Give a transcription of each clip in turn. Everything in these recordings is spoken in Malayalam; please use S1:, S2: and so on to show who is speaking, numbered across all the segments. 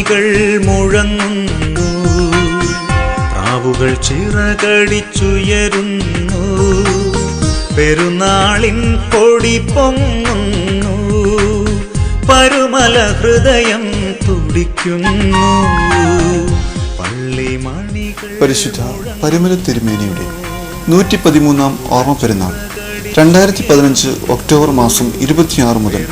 S1: മണികൾ മുഴങ്ങുന്നു, പ്രാവുകൾ ചിറകടിച്ചുയരുന്നു, പെരുന്നാളിൻ കൊടി പൊങ്ങുന്നു, പരുമല ഹൃദയം തുടിക്കുന്നു.
S2: പരിശുദ്ധ പരുമല തിരുമേനിയുടെ 113-ാം ഓർമ്മ പെരുന്നാൾ 2015 ഒക്ടോബർ മാസം 26 മുതൽ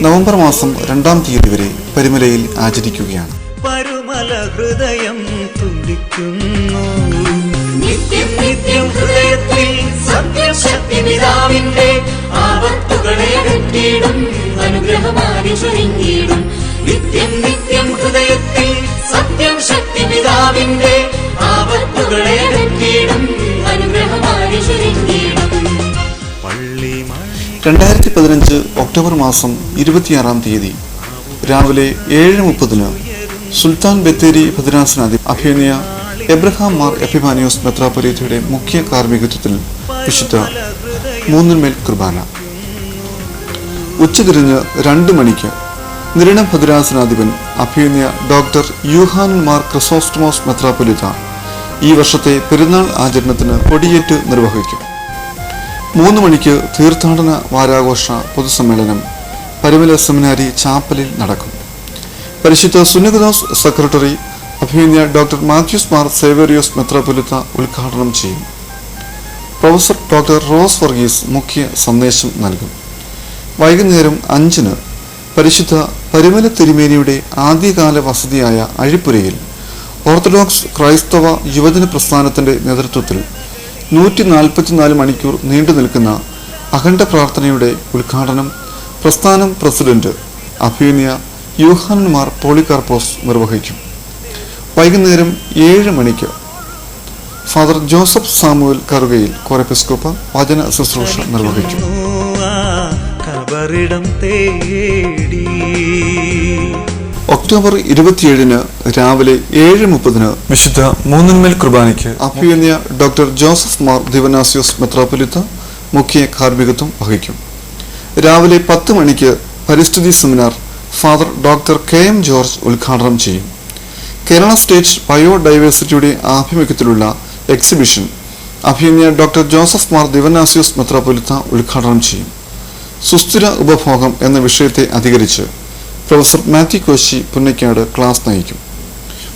S2: നവംബർ മാസം 2-ാം തീയതി വരെ പരുമലയിൽ ആചരിക്കുകയാണ്.
S1: പരുമല ഹൃദയം തുടിക്കുന്നു. നിത്യം നിത്യം ഹൃദയത്തിൽ സത്യശക്തി പിതാവിന്റെ ആപത്തുകളെ അകറ്റിയിടും, അനുഗ്രഹമായി ചൊരിഞ്ഞിടും. നിത്യം നിത്യം ഹൃദയത്തിൽ സത്യം ശക്തി പിതാവിന്റെ ആപത്തുകളെ അകറ്റിയിടും, അനുഗ്രഹമായി ചൊരിഞ്ഞിടും.
S2: 2015 ഒക്ടോബർ മാസം 26-ാം തീയതി രാവിലെ 7:30 സുൽത്താൻ ബത്തേരി ഭദ്രാസനാധി അഭിനയ എബ്രഹാം മാർ എപ്പിഫാനിയോസ് മെത്രാപ്പൊലീത്തയുടെ മുഖ്യ കാർമ്മികത്വത്തിൽ വിശുദ്ധ മൂന്നിന്മേൽ കുർബാന. ഉച്ചതിരിഞ്ഞ് 2 മണിക്ക് നിരണ ഭദ്രാസനാധിപൻ അഭിനയ ഡോക്ടർ യൂഹാനൻ മാർ ക്രിസോസ്റ്റമോസ് മെത്രാപ്പൊലീത്ത ഈ വർഷത്തെ പെരുന്നാൾ ആചരണത്തിന് കൊടിയേറ്റ് നിർവഹിക്കും. 3 മണിക്ക് തീർത്ഥാടന വാരാഘോഷ പൊതുസമ്മേളനം പരുമല സെമിനാരി ചാപ്പലിൽ നടക്കും. പരിശുദ്ധ സുന്നകദോസ് സെക്രട്ടറി അഭിനയ ഡോക്ടർ മാത്യൂസ് മാർ സേവേറിയോസ് മെത്രാപ്പൊലീത്ത ഉദ്ഘാടനം ചെയ്യും. പ്രൊഫസർ ഡോക്ടർ റോസ് വർഗീസ് മുഖ്യ സന്ദേശം നൽകും. വൈകുന്നേരം 5-ന് പരിശുദ്ധ പരുമല തിരുമേനിയുടെ ആദ്യകാല വസതിയായ അഴിപ്പുരയിൽ ഓർത്തഡോക്സ് ക്രൈസ്തവ യുവജന പ്രസ്ഥാനത്തിന്റെ നേതൃത്വത്തിൽ 144 മണിക്കൂർ നീണ്ടു നിൽക്കുന്ന അഖണ്ഡ പ്രാർത്ഥനയുടെ ഉദ്ഘാടനം പ്രസ്ഥാനം പ്രസിഡന്റ് അഭിനയ യൂഹാനൻ മാർ പോളികാർപ്പോസ് നിർവഹിക്കും. വൈകുന്നേരം 7 മണിക്ക് father Joseph Samuel Karukayil Corepiscopa വചന ശുശ്രൂഷ നിർവഹിക്കും. ഒക്ടോബർ 27-ന് രാവിലെ 7:30 വിശുദ്ധ മൂന്നിന്മേൽ കുർബാനയ്ക്ക് അഭിനയ ഡോക്ടർ ജോസഫ് മാർ ദിവനാസിയോസ് മെത്രാപ്പൊലീത്ത മുഖ്യ കാർമ്മികത്വം വഹിക്കും. രാവിലെ 10 മണിക്ക് പരിസ്ഥിതി seminar father doctor KM George ഉദ്ഘാടനം ചെയ്യും. കേരള സ്റ്റേറ്റ് ബയോഡൈവേഴ്സിറ്റിയുടെ ആഭിമുഖ്യത്തിലുള്ള എക്സിബിഷൻ അഭിനയ ഡോക്ടർ ജോസഫ് മാർ ദിവനാസിയോസ് മെത്രാപ്പൊലീത്ത ഉദ്ഘാടനം ചെയ്യും. സുസ്ഥിര ഉപഭോഗം എന്ന വിഷയത്തെ അധികരിച്ച് പ്രൊഫസർ മാത്യു കോശി പുന്നക്കാട് ക്ലാസ് നയിക്കും.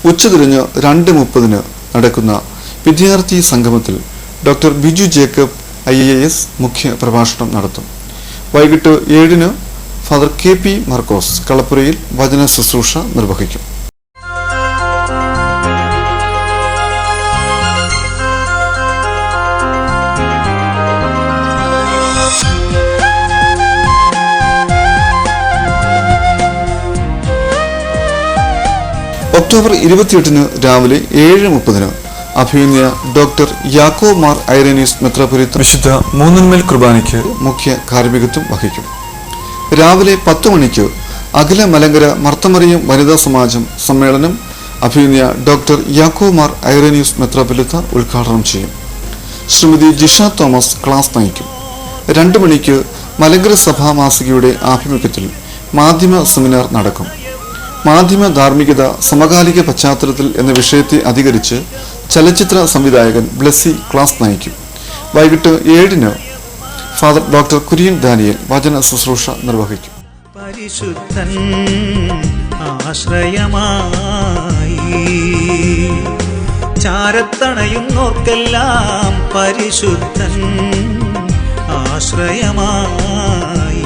S2: ഉച്ചതിരിഞ്ഞ് 2:30 നടക്കുന്ന വിദ്യാർത്ഥി സംഗമത്തിൽ ഡോക്ടർ ബിജു ജേക്കബ് IAS മുഖ്യ പ്രഭാഷണം നടത്തും. വൈകിട്ട് 7-ന് ഫാദർ KP മാർക്കോസ് കളപ്പുരയിൽ വചന ശുശ്രൂഷ നിർവഹിക്കും. ഒക്ടോബർ 28-ന് രാവിലെ 7:30 അഭിനയ ഡോക്ടർ യാക്കോ മാർ ഐറേനിയസ് മെത്രാപ്പൊലീത്ത വിശുദ്ധ മൂന്നിന്മേൽ കുർബാനയ്ക്ക് മുഖ്യ കാർമ്മികത്വം വഹിക്കും. രാവിലെ 10 മണിക്ക് അഖില മലങ്കര മർത്തമറിയം വനിതാ സമാജം സമ്മേളനം അഭിനയ ഡോക്ടർ യാക്കോ മാർ ഐറേനിയസ് മെത്രാപ്പൊലീത്ത ഉദ്ഘാടനം ചെയ്യും. ശ്രീമതി ജിഷ തോമസ് ക്ലാസ് നയിക്കും. 2 മണിക്ക് മലങ്കര സഭാ മാസികയുടെ ആഭിമുഖ്യത്തിൽ മാധ്യമ സെമിനാർ നടക്കും. മാധ്യമ ധാർമ്മികത സമകാലിക പശ്ചാത്തലത്തിൽ എന്ന വിഷയത്തെ അധികരിച്ച് ചലച്ചിത്ര സംവിധായകൻ ബ്ലെസ്സി ക്ലാസ് നയിക്കും. വൈകിട്ട് 7-ന് ഫാദർ ഡോക്ടർ കുര്യൻ ദാനിയേൽ വചന ശുശ്രൂഷ നിർവഹിക്കും.
S1: പരിശുദ്ധൻ ആശ്രയമായി ചാരത്തണയുന്നോർക്കെല്ലാം പരിശുദ്ധൻ ആശ്രയമായി.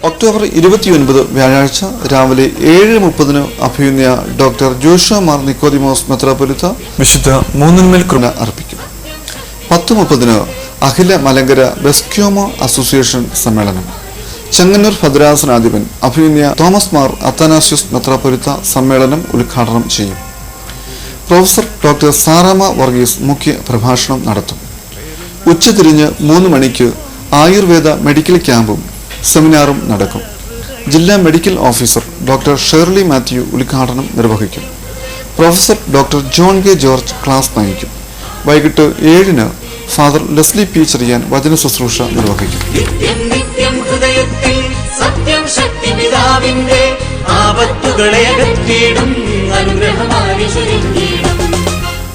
S2: ഒക്ടോബർ 29 വ്യാഴാഴ്ച രാവിലെ 7:30 അഭിനയ ഡോക്ടർ ജോഷുവ മാർ നിക്കോദിമോസ് മെത്രാപ്പൊലീത്ത വിശുദ്ധ മൂന്നിന്മേൽ കുർബാന അർപ്പിക്കും. 10:30 അഖില മലങ്കര ബെസ്ക്യോമോ അസോസിയേഷൻ സമ്മേളനം. ചെങ്ങന്നൂർ ഭദ്രാസനാധിപൻ അഭിനയ തോമസ് മാർ അത്തനാസ്യോസ് മെത്രാപ്പൊലീത്ത സമ്മേളനം ഉദ്ഘാടനം ചെയ്യും. പ്രൊഫസർ ഡോക്ടർ സാറാമ വർഗീസ് മുഖ്യ പ്രഭാഷണം നടത്തും. ഉച്ചതിരിഞ്ഞ് 3 മണിക്ക് ആയുർവേദ മെഡിക്കൽ ക്യാമ്പും സെമിനാറും നടക്കും. ജില്ലാ medical officer doctor Shirley Mathew ഉദ്ഘാടനം നിർവഹിക്കും. Professor doctor John K George class നയിക്കും. വൈകിട്ട് 7-ന് ഫാദർ ലെസ്ലി പി ചെറിയാൻ വചന ശുശ്രൂഷ നിർവഹിക്കും.
S1: നിത്യം ശക്തി പിതാവിന്റെ ആപത്തുകളെ അകറ്റിയിടും അനുഗ്രഹമായി ചൊരിഞ്ഞിടും.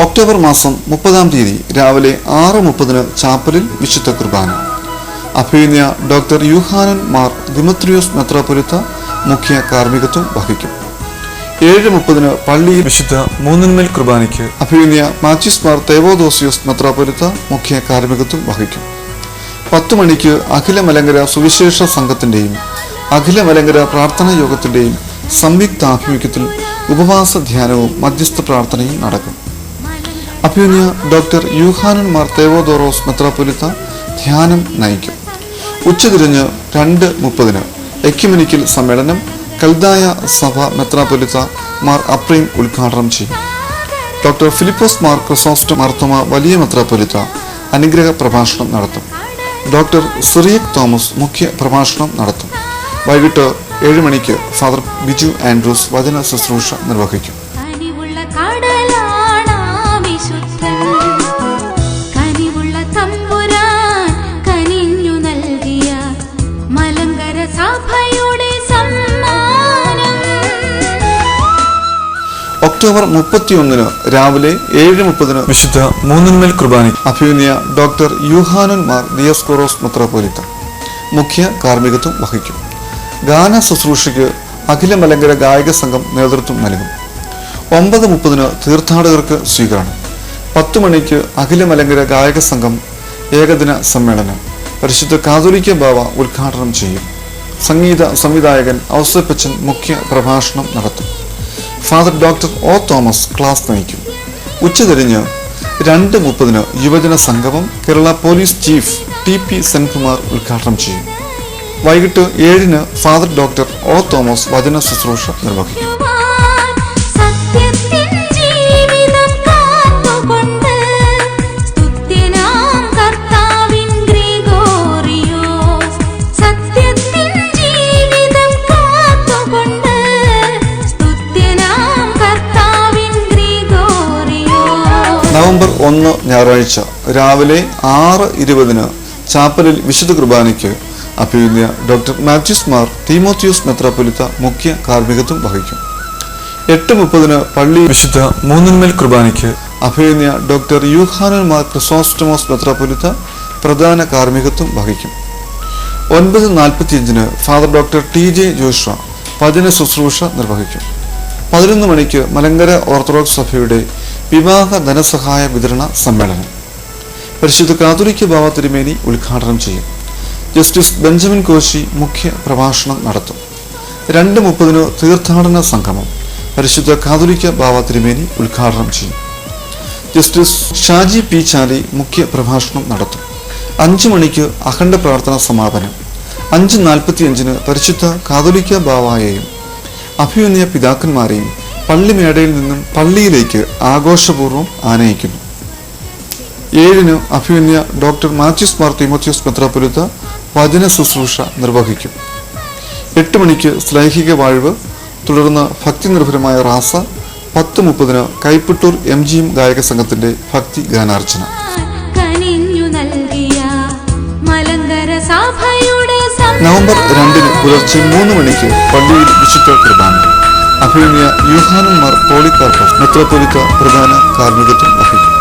S2: ഒക്ടോബർ മാസം 30-ാം തീയതി രാവിലെ 6:30 ചാപ്പലിൽ വിശുദ്ധ കുർബാന. അഭിനയ ഡോക്ടർ യൂഹാനൻ മാർ ദിമത്രിയോസ് മെത്രാപ്പൊലീത്ത മുഖ്യ കാർമ്മികത്വം വഹിക്കും. 7:30 പള്ളിയിൽ വിശുദ്ധ മൂന്നിന്മേൽ കുർബാനയ്ക്ക് അഭിനയ മാത്യൂസ് മാർ തേവോദോസിയോസ് മെത്രാപ്പൊലീത്ത മുഖ്യ കാർമ്മികത്വം വഹിക്കും. 10 മണിക്ക് അഖില മലങ്കര സുവിശേഷ സംഘത്തിന്റെയും അഖില മലങ്കര പ്രാർത്ഥനാ യോഗത്തിന്റെയും സംയുക്താഭിമുഖ്യത്തിൽ ഉപവാസ ധ്യാനവും മധ്യസ്ഥ പ്രാർത്ഥനയും നടക്കും. അഭിനയ ഡോക്ടർ യൂഹാനൻ മാർ തേവോദോറോസ് മെത്രാപ്പൊലീത്ത ധ്യാനം നയിക്കും. ഉച്ചതിരിഞ്ഞ് 2:30 എക്യുമെനിക്കൽ സമ്മേളനം കൽദായ സഭ മെത്രാപ്പൊലീത്ത മാർ അപ്രീം ഉദ്ഘാടനം ചെയ്യും. ഡോക്ടർ ഫിലിപ്പോസ് മാർ ക്രിസോസ്റ്റം മാർത്തോമ വലിയ മെത്രാപ്പൊലീത്ത അനുഗ്രഹ പ്രഭാഷണം നടത്തും. ഡോക്ടർ സിറിയക് തോമസ് മുഖ്യ പ്രഭാഷണം നടത്തും. വൈകിട്ട് 7 മണിക്ക് ഫാദർ ബിജു ആൻഡ്രൂസ് വചന ശുശ്രൂഷ നിർവഹിക്കും. ഒക്ടോബർ 31 രാവിലെ 7:30 വിശുദ്ധ മൂന്നിന്മേൽ കുർബാന അഭിനയ ഡോക്ടർ യൂഹാനൻ മാർ ദിയോസ്കോറോസ് മെത്രാപ്പൊലീത്ത മുഖ്യ കാർമ്മികത്വം വഹിക്കും. ഗാന ശുശ്രൂഷയ്ക്ക് അഖില മലങ്കര ഗായക സംഘം നേതൃത്വം നൽകും. 9:30 തീർത്ഥാടകർക്ക് സ്വീകരണം. 10 മണിക്ക് അഖില മലങ്കര ഗായക സംഘം ഏകദിന സമ്മേളനം പരിശുദ്ധ കാതോലിക്ക ബാവ ഉദ്ഘാടനം ചെയ്യും. സംഗീത സംവിധായകൻ ഔസേപ്പച്ചൻ മുഖ്യ പ്രഭാഷണം നടത്തും. Father doctor O Thomas class നയിക്കും. ഉച്ചതിരിഞ്ഞ് 2:30 യുവജന സംഗമം Kerala police chief TP Senkumar ഉദ്ഘാടനം ചെയ്യും. വൈകിട്ട് 7 ഫാദർ ഡോക്ടർ ഒ തോമസ് വചന ശുശ്രൂഷ നിർവഹിക്കും. നവംബർ 1 ഞായറാഴ്ച രാവിലെ 6:20 ചാപ്പലിൽ വിശുദ്ധ കുർബാനയ്ക്ക് അഭിനയ ഡോക്ടർ മാത്യൂസ് മാർ തീമോത്തിയോസ് മെത്രാപ്പൊലീത്ത മുഖ്യ കാർമ്മികത്വം വഹിക്കും. 8:30 പള്ളി വിശുദ്ധ മൂന്നിന്മേൽ കുർബാനയ്ക്ക് അഭിനയ ഡോക്ടർ യൂഹാനൻ മാർ ക്രിസോസ്റ്റമോസ് മെത്രാപ്പൊലീത്ത പ്രധാന കാർമ്മികത്വം വഹിക്കും. 9:45 ഫാദർ ഡോക്ടർ TJ ജോഷ്വ വചന ശുശ്രൂഷ നിർവഹിക്കും. 11 മണിക്ക് മലങ്കര ഓർത്തഡോക്സ് സഭയുടെ വിവാഹ ധനസഹായ വിതരണ സമ്മേളനം പരിശുദ്ധ കാതോലിക്ക ബാവ തിരുമേനി ഉദ്ഘാടനം ചെയ്യും. ജസ്റ്റിസ് ബെഞ്ചമിൻ കോശി മുഖ്യ പ്രഭാഷണം നടത്തും. 2:30 തീർത്ഥാടന സംഗമം പരിശുദ്ധ കാതോലിക്ക ബാവ തിരുമേനി ഉദ്ഘാടനം ചെയ്യും. Justice Shaji P. ചാലി മുഖ്യ പ്രഭാഷണം നടത്തും. 5 മണിക്ക് അഖണ്ഡ പ്രാർത്ഥന സമാപനം. 5:45 പരിശുദ്ധ കാതോലിക്ക ബാവയെയും അഭിനയ പിതാക്കന്മാരെയും പള്ളിമേടയിൽ നിന്നും പള്ളിയിലേക്ക് ആഘോഷപൂർവ്വം ആനയിക്കുന്നു. 7 അഭിനയ ഡോക്ടർ മാത്യൂസ് മാർ തീമോത്തിയോസ് മെത്രാപ്പൊലീത്ത വചന ശുശ്രൂഷ നിർവഹിക്കും. 8 മണിക്ക് ശ്ലൈഹിക വാഴ്വ്, തുടർന്ന് ഭക്തി നിർഭരമായ റാസ. 10:30 കൈപ്പട്ടൂർ MGM ഗായക സംഘത്തിന്റെ ഭക്തി ഗാനാർച്ചന. നവംബർ 2 പുലർച്ചെ 3 മണിക്ക് പള്ളിയിൽ വിശുദ്ധ കുർബാന. അഭിനയ യൂഹാനൻ മാർ പോളികാർപ്പസ് മെത്രാപ്പൊലീത്ത പ്രധാന കാർമ്മികത്വം വഹിക്കും.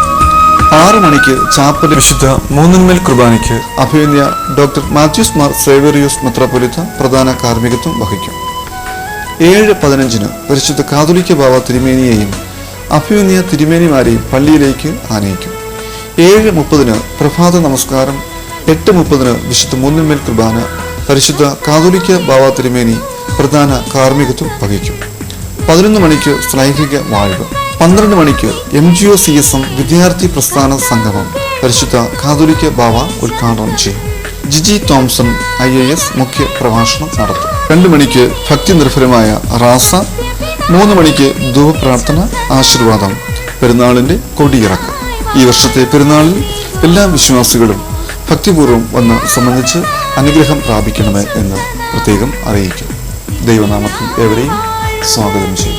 S2: 6 മണിക്ക് ചാപ്പൽ വിശുദ്ധ മൂന്നിന്മേൽ കുർബാനയ്ക്ക് അഭിനയ ഡോക്ടർ മാത്യൂസ് മാർ സേവേറിയോസ് മെത്രാപ്പൊലീത്ത പ്രധാന കാർമ്മികത്വം വഹിക്കും. 7:15 പരിശുദ്ധ കാതോലിക്ക ബാവ തിരുമേനിയെയും അഭിനയ തിരുമേനിമാരെയും പള്ളിയിലേക്ക് ആനയിക്കും. 7:30 പ്രഭാത നമസ്കാരം. 8:30 വിശുദ്ധ മൂന്നിന്മേൽ കുർബാന പരിശുദ്ധ കാതോലിക്ക ബാവ തിരുമേനി പ്രധാന കാർമ്മികത്വം വഹിക്കും. 11 മണിക്ക് ശ്ലൈഹിക വാഴ്വ്. 12 മണിക്ക് MGO CSM വിദ്യാർത്ഥി പ്രസ്ഥാന സംഗമം പരിശുദ്ധ കാതോലിക്ക ബാവ ഉദ്ഘാടനം ചെയ്യും. ജിജി തോംസൺ IAS മുഖ്യ പ്രഭാഷണം നടത്തും. 2 മണിക്ക് ഭക്തി നിർഭരമായ റാസ. 3 മണിക്ക് ധൂപപ്രാർത്ഥന, ആശീർവാദം, പെരുന്നാളിന്റെ കൊടിയിറക്കം. ഈ വർഷത്തെ പെരുന്നാളിൽ എല്ലാ വിശ്വാസികളും ഭക്തിപൂർവ്വം വന്ന് സംബന്ധിച്ച് അനുഗ്രഹം പ്രാപിക്കണമേ എന്ന് പ്രത്യേകം അറിയിക്കും. ദൈവനാമത്തിൽ ഏവരെയും സ്വാഗതം ചെയ്യും.